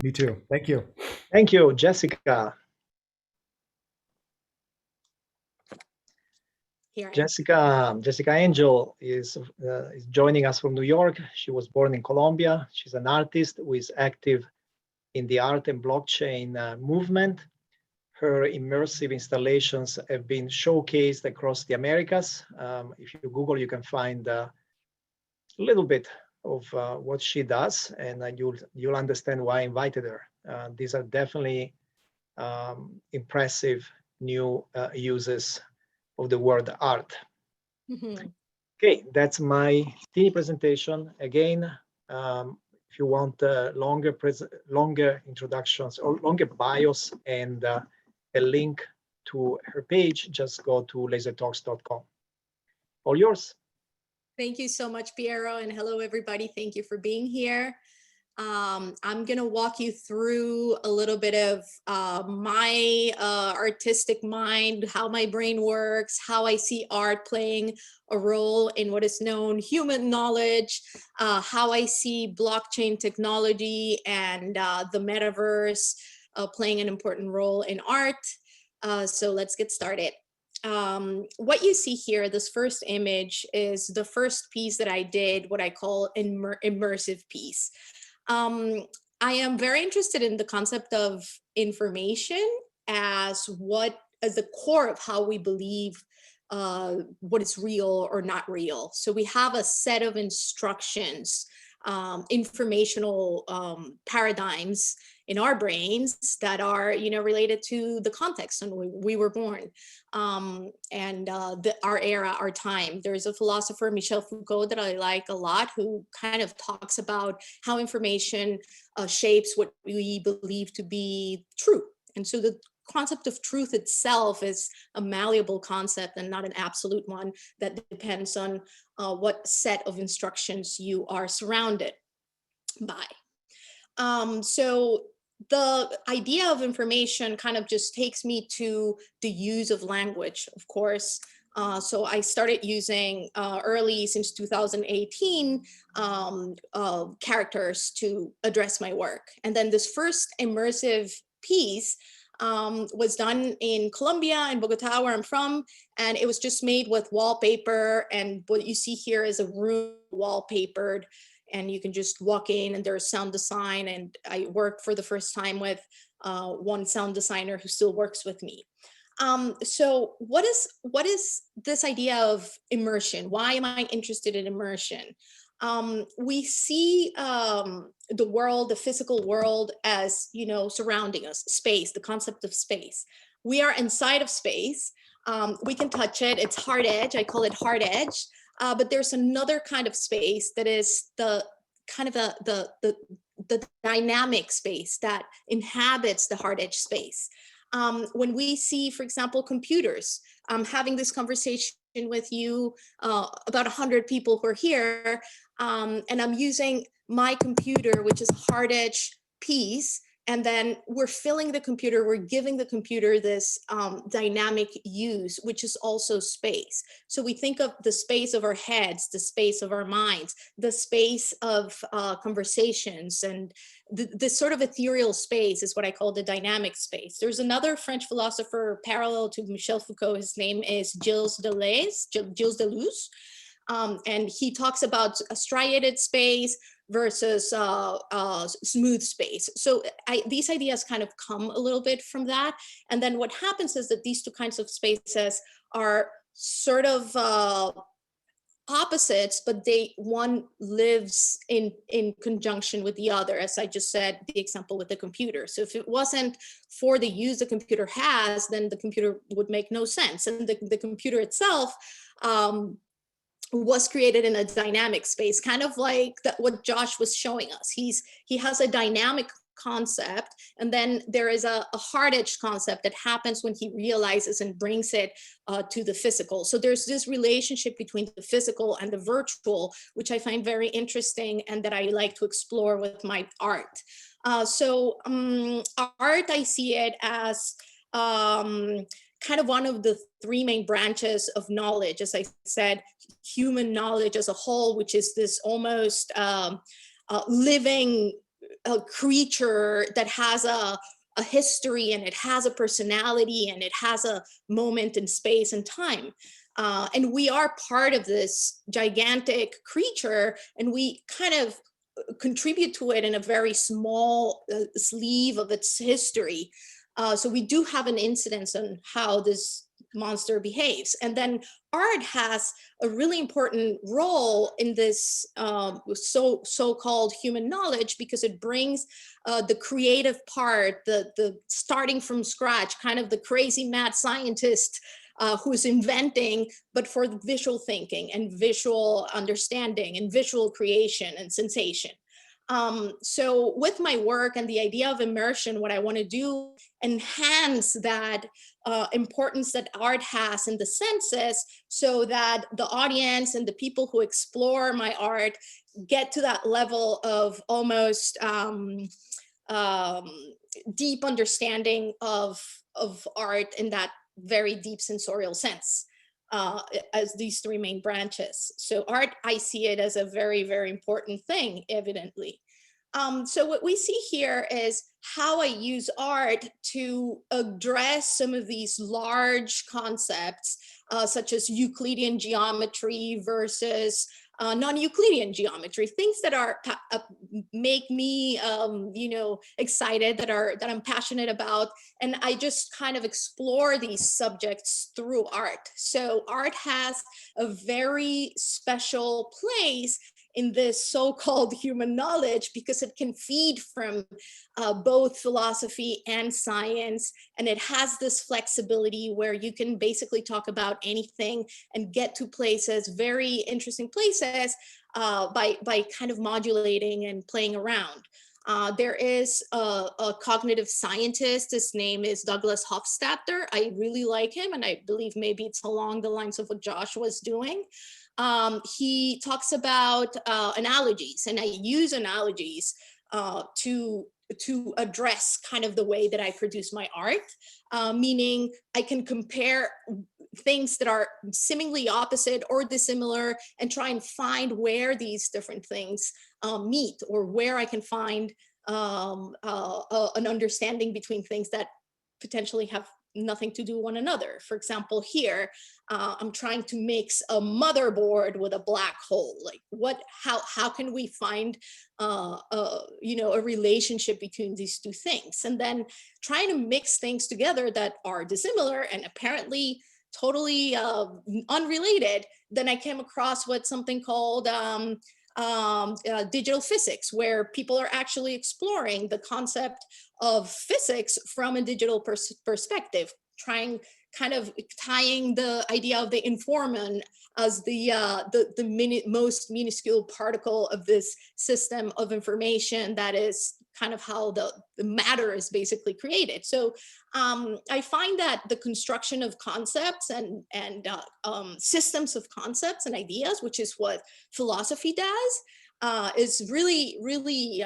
Me too. Thank you. Thank you, Jessica. Here I am. Jessica Angel is joining us from New York. She was born in Colombia. She's an artist who is active in the art and blockchain movement. Her immersive installations have been showcased across the Americas. If you Google, you can find a little bit of what she does, and you'll understand why I invited her. These are definitely impressive new uses of the word art. Okay, that's my teeny presentation. Again, if you want longer introductions or longer bios and a link to her page, just go to lasertalks.com. All yours. Thank you so much, Piero, and hello, everybody. Thank you for being here. I'm going to walk you through a little bit of my artistic mind, how my brain works, how I see art playing a role in what is known human knowledge, how I see blockchain technology and the metaverse playing an important role in art. So let's get started. What you see here, this first image, is the first piece that I did, what I call immersive piece. I am very interested in the concept of information as the core of how we believe what is real or not real. So we have a set of instructions, informational paradigms in our brains that are, related to the context when we were born, and our era, our time. There's a philosopher, Michel Foucault, that I like a lot, who kind of talks about how information shapes what we believe to be true. And so the concept of truth itself is a malleable concept and not an absolute one that depends on what set of instructions you are surrounded by. So the idea of information kind of just takes me to the use of language, of course. So I started using early, since 2018, characters to address my work. And then this first immersive piece was done in Colombia, in Bogota, where I'm from, and it was just made with wallpaper. And what you see here is a room wallpapered, and you can just walk in and there's sound design. And I worked for the first time with one sound designer who still works with me. So what is this idea of immersion? Why am I interested in immersion? We see the world, the physical world, as, surrounding us, space, the concept of space. We are inside of space. We can touch it. It's hard edge. I call it hard edge. But there's another kind of space that is the kind of the dynamic space that inhabits the hard edge space. When we see, for example, computers, having this conversation with you, about 100 people who are here, and I'm using my computer, which is a hard edge piece, and then we're filling the computer, we're giving the computer this dynamic use, which is also space. So we think of the space of our heads, the space of our minds, the space of conversations, and this sort of ethereal space is what I call the dynamic space. There's another French philosopher parallel to Michel Foucault. His name is Gilles Deleuze. And he talks about a striated space versus smooth space. So these ideas kind of come a little bit from that. And then what happens is that these two kinds of spaces are sort of opposites, but one lives in conjunction with the other. As I just said, the example with the computer. So if it wasn't for the use the computer has, then the computer would make no sense. And the computer itself was created in a dynamic space, kind of like what Josh was showing us. He has a dynamic concept, and then there is a hard edge concept that happens when he realizes and brings it to the physical. So there's this relationship between the physical and the virtual, which I find very interesting and that I like to explore with my art. So art, I see it as kind of one of the three main branches of knowledge. As I said, human knowledge as a whole, which is this almost living a creature that has a history, and it has a personality, and it has a moment in space and time. And we are part of this gigantic creature, and we kind of contribute to it in a very small sleeve of its history. So we do have an incidence on how this monster behaves. And then art has a really important role in this so-called human knowledge, because it brings the creative part, the starting from scratch, kind of the crazy mad scientist who's inventing, but for the visual thinking and visual understanding and visual creation and sensation. So with my work and the idea of immersion, what I want to do, enhance that importance that art has in the senses, so that the audience and the people who explore my art get to that level of almost deep understanding of art in that very deep sensorial sense, as these three main branches. So art, I see it as a very, very important thing, evidently. So what we see here is how I use art to address some of these large concepts, such as Euclidean geometry versus non-Euclidean geometry, things that are make me, excited, that I'm passionate about, and I just kind of explore these subjects through art. So art has a very special place in this so-called human knowledge, because it can feed from both philosophy and science, and it has this flexibility where you can basically talk about anything and get to places, very interesting places, by kind of modulating and playing around. There is a cognitive scientist. His name is Douglas Hofstadter. I really like him, and I believe maybe it's along the lines of what Josh was doing. He talks about analogies, and I use analogies to address kind of the way that I produce my art, meaning I can compare things that are seemingly opposite or dissimilar and try and find where these different things meet, or where I can find an understanding between things that potentially have nothing to do one another. For example, here, I'm trying to mix a motherboard with a black hole. Like, how can we find a relationship between these two things? And then trying to mix things together that are dissimilar and apparently totally unrelated. Then I came across what something called digital physics, where people are actually exploring the concept of physics from a digital perspective, trying kind of tying the idea of the information as the most minuscule particle of this system of information that is kind of how the matter is basically created. So I find that the construction of concepts and systems of concepts and ideas, which is what philosophy does, is really, really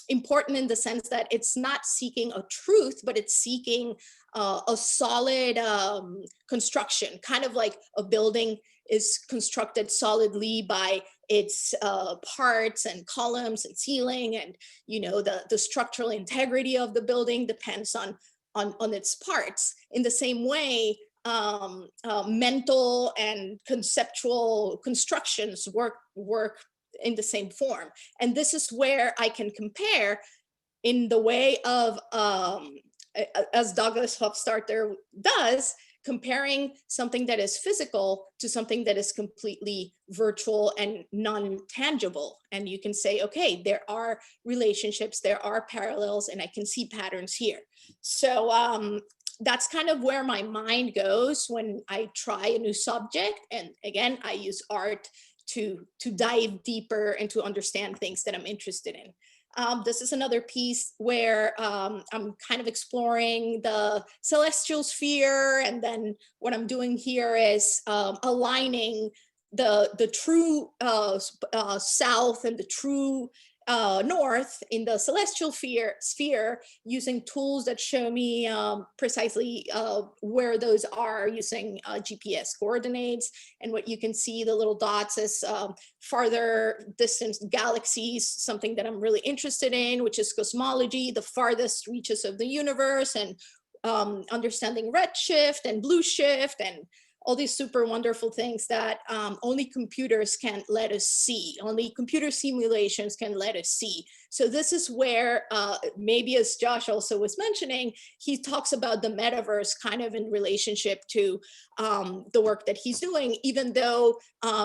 important in the sense that it's not seeking a truth, but it's seeking a solid construction, kind of like a building is constructed solidly by its parts and columns and ceiling, and the structural integrity of the building depends on its parts. In the same way, mental and conceptual constructions work in the same form. And this is where I can compare in the way of, as Douglas Hofstadter does, comparing something that is physical to something that is completely virtual and non-tangible. And you can say, okay, there are relationships, there are parallels, and I can see patterns here. So that's kind of where my mind goes when I try a new subject. And again, I use art to dive deeper and to understand things that I'm interested in. This is another piece where I'm kind of exploring the celestial sphere, and then what I'm doing here is aligning the true south and the true north in the celestial sphere using tools that show me precisely where those are using GPS coordinates. And what you can see, the little dots, is farther distant galaxies, something that I'm really interested in, which is cosmology, the farthest reaches of the universe, and understanding redshift and blue shift and all these super wonderful things that only computers can let us see. Only computer simulations can let us see. So this is where, maybe as Josh also was mentioning, he talks about the metaverse kind of in relationship to the work that he's doing, even though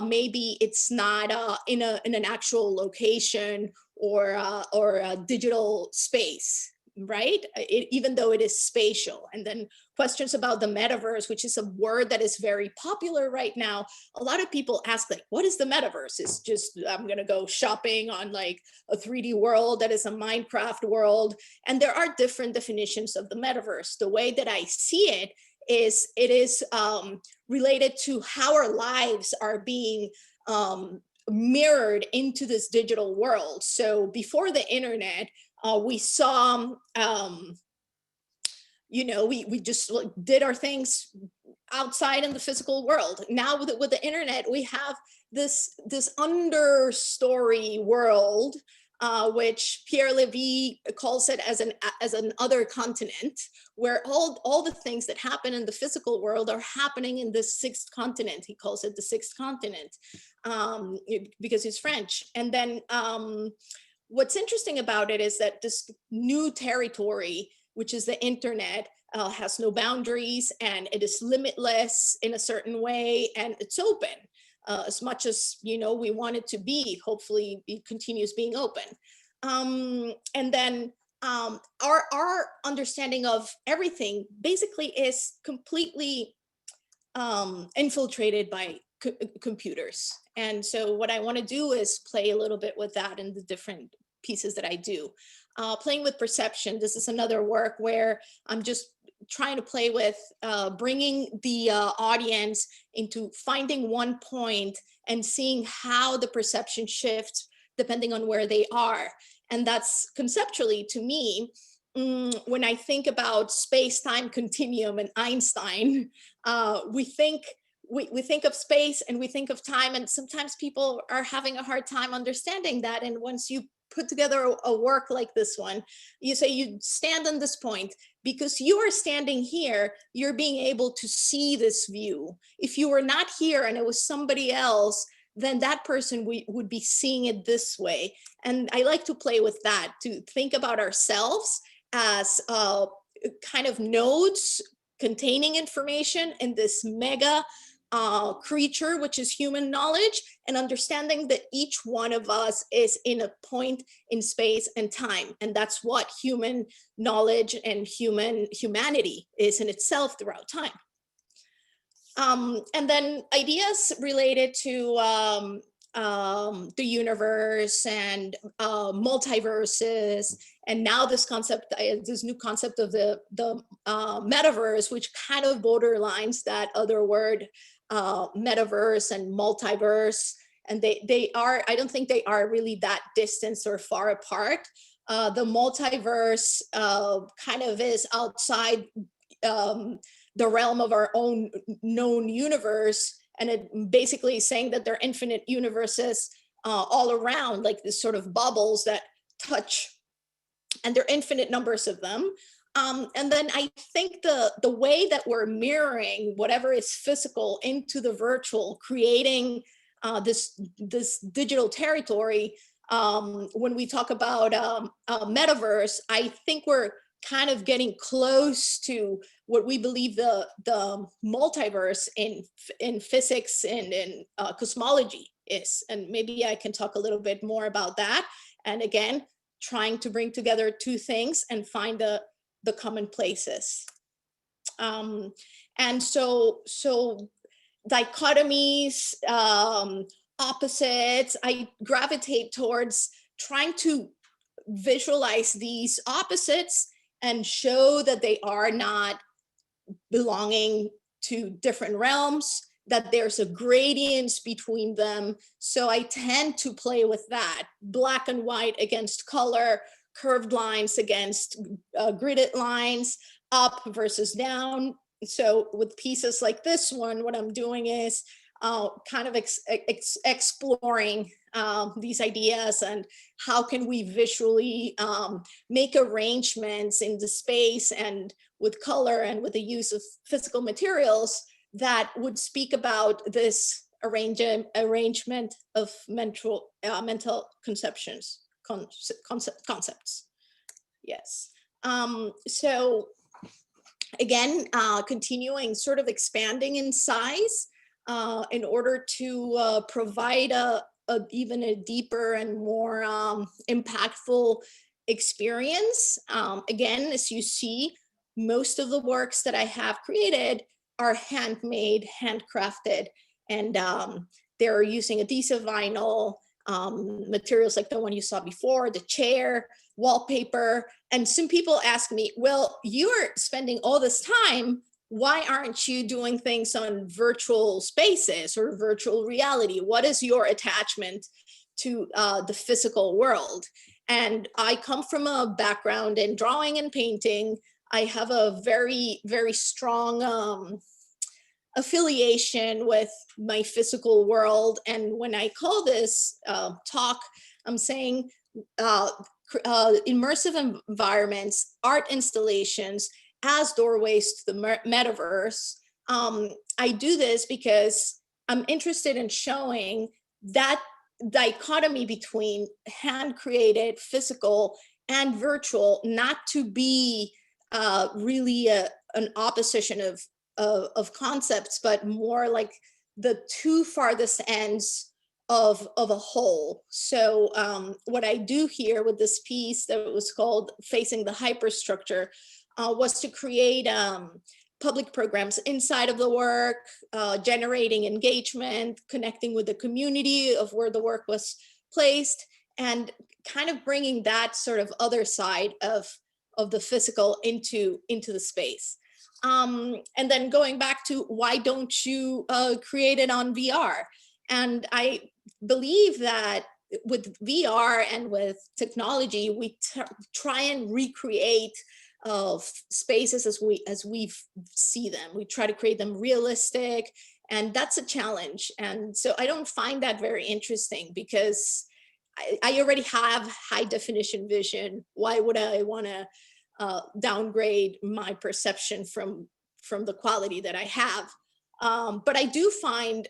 maybe it's not in an actual location or a digital space, right? Even though it is spatial. And then questions about the metaverse, which is a word that is very popular right now. A lot of people ask, like, what is the metaverse? It's just, I'm going to go shopping on like a 3D world that is a Minecraft world. And there are different definitions of the metaverse. The way that I see it is related to how our lives are being mirrored into this digital world. So before the internet, we saw, we just did our things outside in the physical world. Now with the internet, we have this understory world, which Pierre Levy calls it as an other continent, where all the things that happen in the physical world are happening in the sixth continent. He calls it the sixth continent because he's French. And then what's interesting about it is that this new territory, which is the internet, has no boundaries, and it is limitless in a certain way, and it's open as much as we want it to be. Hopefully it continues being open. And then our understanding of everything basically is completely infiltrated by computers. And so what I want to do is play a little bit with that in the different pieces that I do. Playing with perception, this is another work where I'm just trying to play with bringing the audience into finding one point and seeing how the perception shifts depending on where they are. And that's conceptually, to me, when I think about space-time continuum and Einstein, we think of space and we think of time, and sometimes people are having a hard time understanding that. And once you put together a work like this one, you say you stand on this point because you are standing here, you're being able to see this view. If you were not here and it was somebody else, then that person would be seeing it this way. And I like to play with that, to think about ourselves as kind of nodes containing information in this mega creature, which is human knowledge, and understanding that each one of us is in a point in space and time. And that's what human knowledge and humanity is in itself throughout time. And then ideas related to the universe and multiverses, and now this new concept of the metaverse, which kind of borderlines that other word, metaverse and multiverse. And I don't think they are really that distant or far apart. The multiverse kind of is outside the realm of our own known universe, and it basically is saying that there are infinite universes all around, like this sort of bubbles that touch, and there are infinite numbers of them. And then I think the way that we're mirroring whatever is physical into the virtual, creating this digital territory. When we talk about metaverse, I think we're kind of getting close to what we believe the multiverse in physics and in cosmology is. And maybe I can talk a little bit more about that. And again, trying to bring together two things and find the common places. And so dichotomies, opposites, I gravitate towards trying to visualize these opposites and show that they are not belonging to different realms, that there's a gradient between them. So I tend to play with that, black and white against color, curved lines against gridded lines, up versus down. So with pieces like this one, what I'm doing is kind of exploring these ideas and how can we visually make arrangements in the space and with color and with the use of physical materials that would speak about this arrangement of mental concepts. Yes. So again, continuing sort of expanding in size in order to provide even a deeper and more impactful experience. Again, as you see, most of the works that I have created are handmade, handcrafted, and they're using adhesive vinyl, materials like the one you saw before, the chair, wallpaper. And some people ask me, well, you're spending all this time, why aren't you doing things on virtual spaces or virtual reality? What is your attachment to the physical world? And I come from a background in drawing and painting. I have a very, very strong affiliation with my physical world. And when I call this talk, I'm saying immersive environments, art installations as doorways to the metaverse. I do this because I'm interested in showing that dichotomy between hand-created, physical, and virtual, not to be really an opposition of concepts, but more like the two farthest ends of a whole. So what I do here with this piece that was called Facing the Hyperstructure was to create public programs inside of the work, generating engagement, connecting with the community of where the work was placed, and kind of bringing that sort of other side of the physical into the space. And then going back to why don't you create it on VR? And I believe that with VR and with technology, we try and recreate spaces as we see them. We try to create them realistic, and that's a challenge. And so I don't find that very interesting because I already have high definition vision. Why would I want to downgrade my perception from the quality that I have? But I do find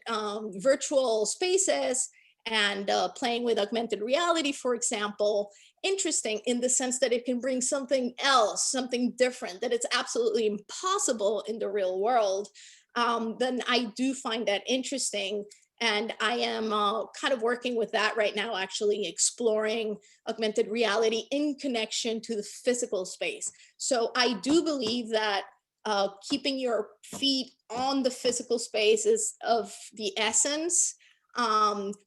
virtual spaces and playing with augmented reality, for example, interesting in the sense that it can bring something else, something different, that it's absolutely impossible in the real world. Then I do find that interesting. And I am kind of working with that right now, actually exploring augmented reality in connection to the physical space. So I do believe that keeping your feet on the physical space is of the essence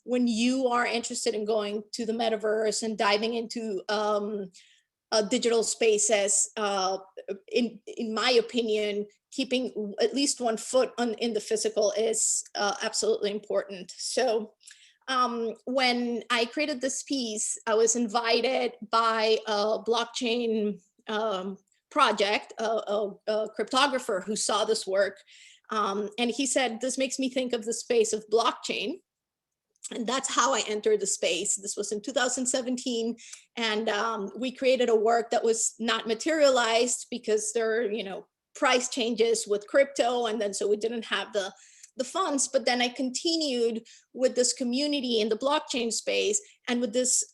when you are interested in going to the metaverse and diving into digital spaces. In my opinion, keeping at least one foot in the physical is absolutely important. So when I created this piece, I was invited by a blockchain project, a cryptographer who saw this work. And he said, this makes me think of the space of blockchain. And that's how I entered the space. This was in 2017. And we created a work that was not materialized because there are, price changes with crypto. And then so we didn't have the funds. But then I continued with this community in the blockchain space and with this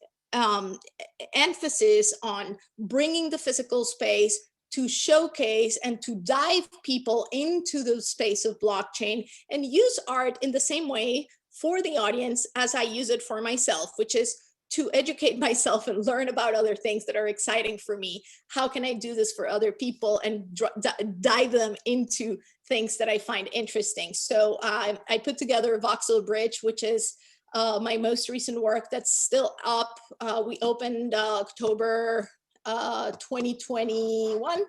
emphasis on bringing the physical space to showcase and to dive people into the space of blockchain and use art in the same way for the audience as I use it for myself, which is to educate myself and learn about other things that are exciting for me. How can I do this for other people and dive them into things that I find interesting? So I put together a voxel bridge, which is my most recent work that's still up. We opened October 2021.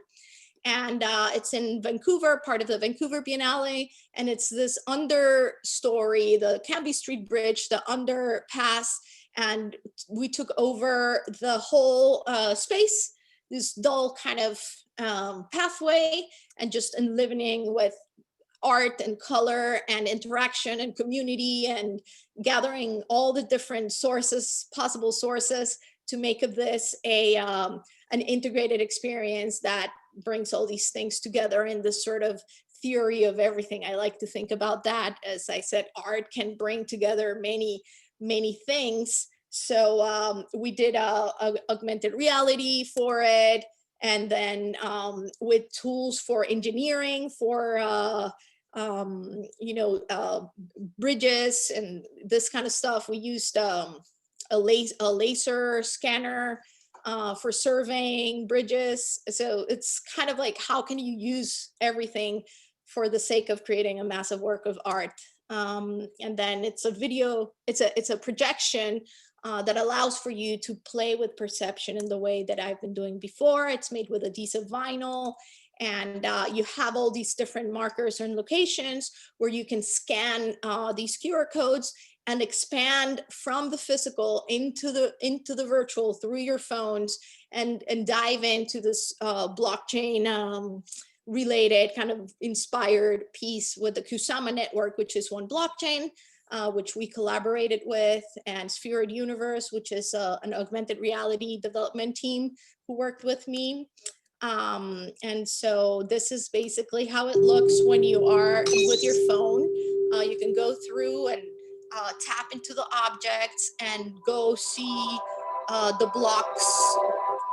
And it's in Vancouver, part of the Vancouver Biennale. And it's this understory, the Cambie Street Bridge, the underpass. And we took over the whole space, this dull kind of pathway, and just enlivening with art and color and interaction and community, and gathering all the different sources, possible sources, to make of this an integrated experience that brings all these things together in this sort of theory of everything. I like to think about that. As I said, art can bring together many, many things. So we did a augmented reality for it. And then with tools for engineering, for bridges and this kind of stuff. We used a laser scanner for surveying bridges. So it's kind of like, how can you use everything for the sake of creating a massive work of art? And then it's a video, it's a projection that allows for you to play with perception in the way that I've been doing before. It's made with adhesive vinyl. And you have all these different markers and locations where you can scan these QR codes and expand from the physical into the virtual through your phones, and dive into this blockchain related kind of inspired piece with the Kusama network, which is one blockchain, which we collaborated with, and Spheroid Universe, which is an augmented reality development team who worked with me. And so this is basically how it looks when you are with your phone. You can go through and tap into the objects and go see the blocks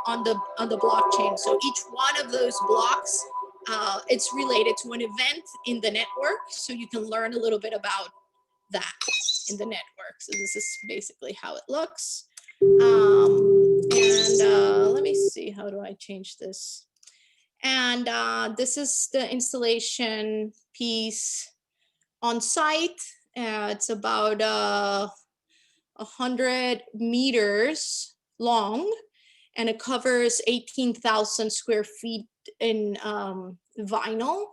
on the blockchain. So each one of those blocks, it's related to an event in the network. So you can learn a little bit about that in the network. So this is basically how it looks. Let me see, how do I change this? And this is the installation piece on site. It's about 100 meters long, and it covers 18,000 square feet in vinyl.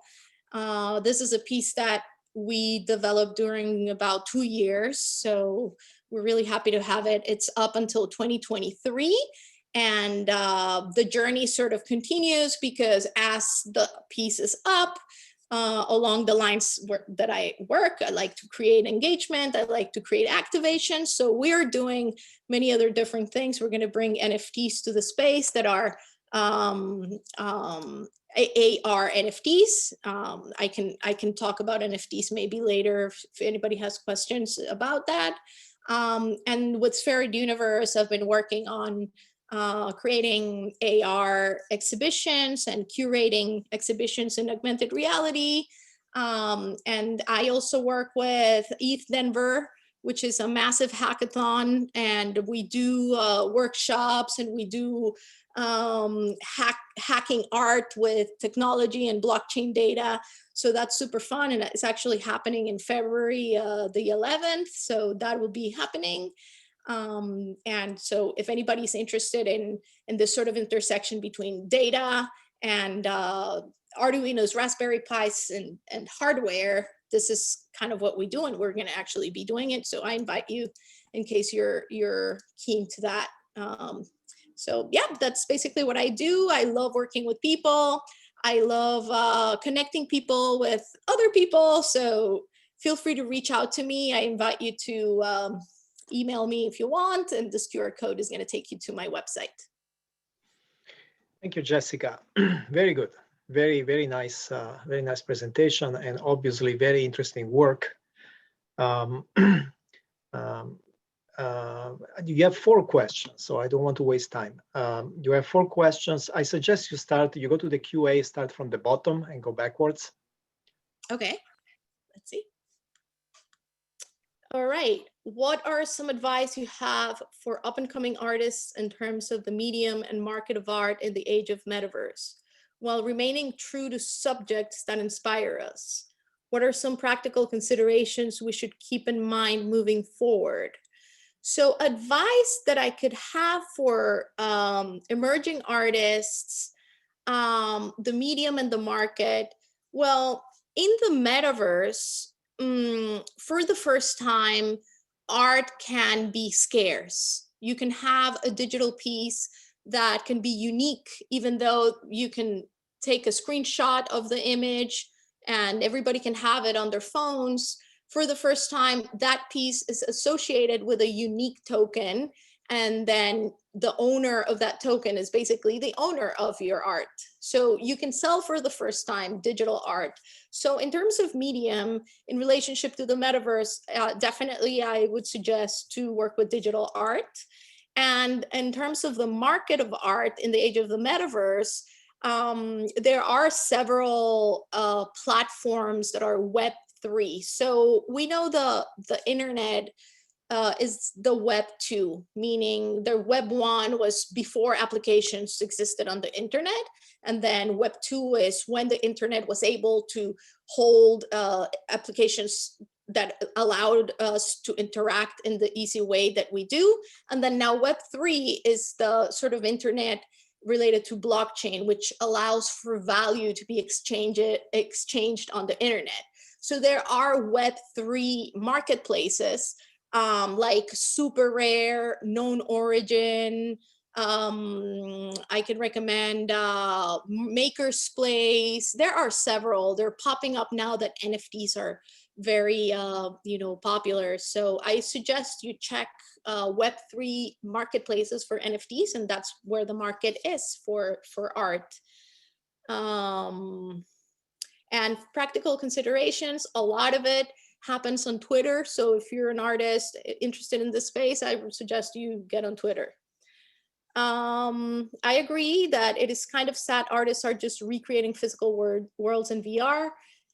This is a piece that we developed during about 2 years. So we're really happy to have it. It's up until 2023. And the journey sort of continues, because as the piece is up, along the lines that I work, I like to create engagement, I like to create activation. So we're doing many other different things. We're going to bring NFTs to the space that are AR NFTs. I can talk about NFTs maybe later if anybody has questions about that. And with Spheroid Universe, I've been working on creating AR exhibitions and curating exhibitions in augmented reality. And I also work with ETH Denver, which is a massive hackathon, and we do workshops, and we do hacking art with technology and blockchain data. So that's super fun, and it's actually happening in February the 11th. So that will be happening. And so if anybody's interested in this sort of intersection between data and Arduino's, Raspberry Pis, and hardware, this is kind of what we do, and we're going to actually be doing it. So I invite you, in case you're keen to that. So yeah, that's basically what I do. I love working with people. I love connecting people with other people. So feel free to reach out to me. I invite you to email me if you want, and this QR code is going to take you to my website. Thank you, Jessica. Very good. Very, very nice presentation, and obviously very interesting work. You have 4 questions, so I don't want to waste time. You have 4 questions. I suggest you go to the QA, start from the bottom and go backwards. Okay, let's see. All right, what are some advice you have for up and coming artists in terms of the medium and market of art in the age of Metaverse, while remaining true to subjects that inspire us? What are some practical considerations we should keep in mind moving forward? So advice that I could have for emerging artists, The medium and the market. Well, in the metaverse, for the first time, art can be scarce. You can have a digital piece that can be unique, even though you can take a screenshot of the image and everybody can have it on their phones. For the first time, that piece is associated with a unique token, and then the owner of that token is basically the owner of your art. So you can sell for the first time digital art. So in terms of medium, in relationship to the metaverse, definitely I would suggest to work with digital art. And in terms of the market of art in the age of the metaverse, there are several platforms that are Web3. So we know the internet is the Web 2, meaning the Web 1 was before applications existed on the internet. And then Web 2 is when the internet was able to hold applications that allowed us to interact in the easy way that we do. And then now Web 3 is the sort of internet related to blockchain, which allows for value to be exchanged on the internet. So there are Web3 marketplaces like Super Rare, Known Origin. I can recommend Maker's Place. There are several. They're popping up now that NFTs are very popular. So I suggest you check Web3 marketplaces for NFTs, and that's where the market is for art. And practical considerations, a lot of it happens on Twitter. So if you're an artist interested in this space, I would suggest you get on Twitter. I agree that it is kind of sad artists are just recreating physical worlds in VR.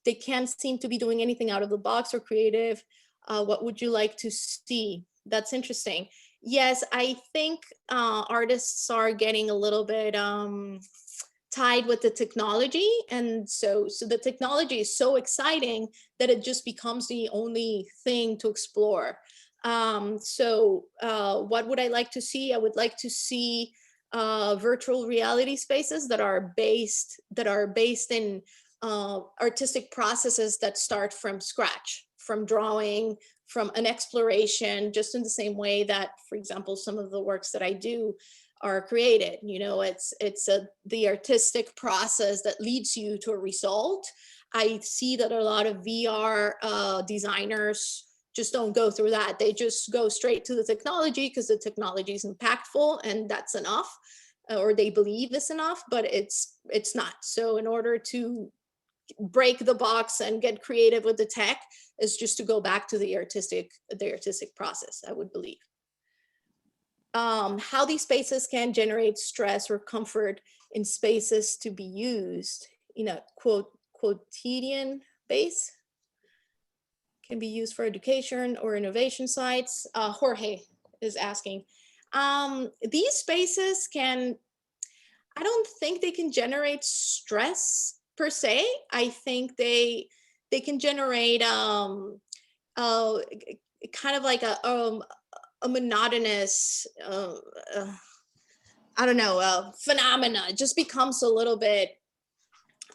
They can't seem to be doing anything out of the box or creative. What would you like to see? That's interesting. Yes, I think artists are getting a little bit tied with the technology. And so the technology is so exciting that it just becomes the only thing to explore. What would I like to see? I would like to see virtual reality spaces that are based in artistic processes that start from scratch, from drawing, from an exploration, just in the same way that, for example, some of the works that I do are created. It's the artistic process that leads you to a result. I see that a lot of VR designers just don't go through that. They just go straight to the technology because the technology is impactful and that's enough, or they believe it's enough, but it's not. So in order to break the box and get creative with the tech is just to go back to the artistic process, I would believe. How these spaces can generate stress or comfort in spaces to be used in a quotidian base, can be used for education or innovation sites. Jorge is asking. These spaces I don't think they can generate stress per se. I think they can generate kind of like a monotonous, I don't know, phenomena. It just becomes a little bit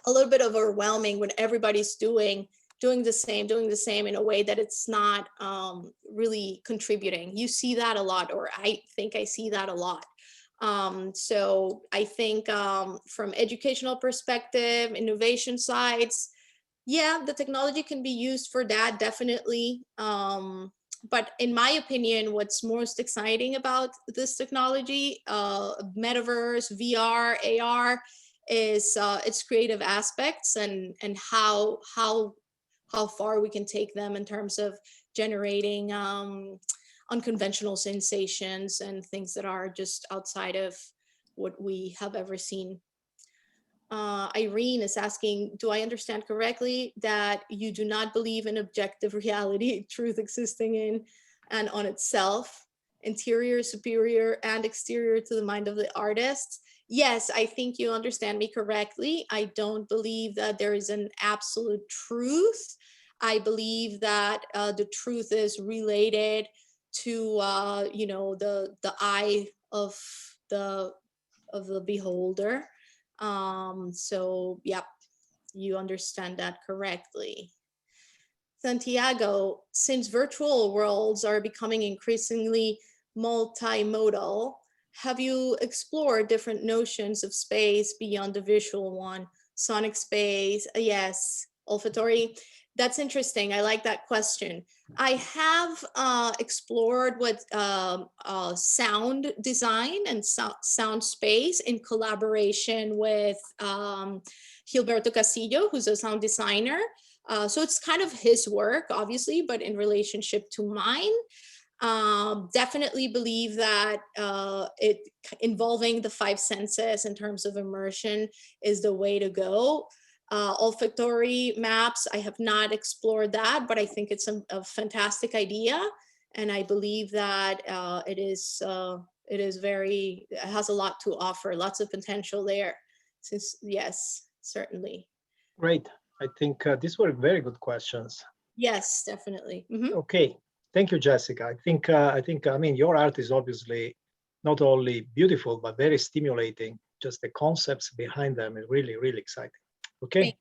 overwhelming when everybody's doing the same in a way that it's not really contributing. You see that a lot, or I think I see that a lot. So I think from educational perspective, innovation sides, yeah, the technology can be used for that, definitely. But in my opinion, what's most exciting about this technology, Metaverse, VR, AR, is its creative aspects and how far we can take them in terms of generating unconventional sensations and things that are just outside of what we have ever seen. Irene is asking, do I understand correctly that you do not believe in objective reality, truth existing in and on itself, interior, superior, and exterior to the mind of the artist? Yes, I think you understand me correctly. I don't believe that there is an absolute truth. I believe that the truth is related to the eye of the beholder. So, yep, you understand that correctly. Santiago, since virtual worlds are becoming increasingly multimodal, have you explored different notions of space beyond the visual one? Sonic space, yes. Olfactory, that's interesting. I like that question. I have explored what sound design and sound space in collaboration with Gilberto Castillo, who's a sound designer. So it's kind of his work, obviously, but in relationship to mine. Definitely believe that it involving the five senses in terms of immersion is the way to go. Olfactory maps, I have not explored that, but I think it's a fantastic idea. And I believe that it has a lot to offer, lots of potential there. Since, yes, certainly. Great. I think these were very good questions. Yes, definitely. Mm-hmm. Okay. Thank you, Jessica. I mean, your art is obviously not only beautiful, but very stimulating. Just the concepts behind them is really, really exciting. Okay.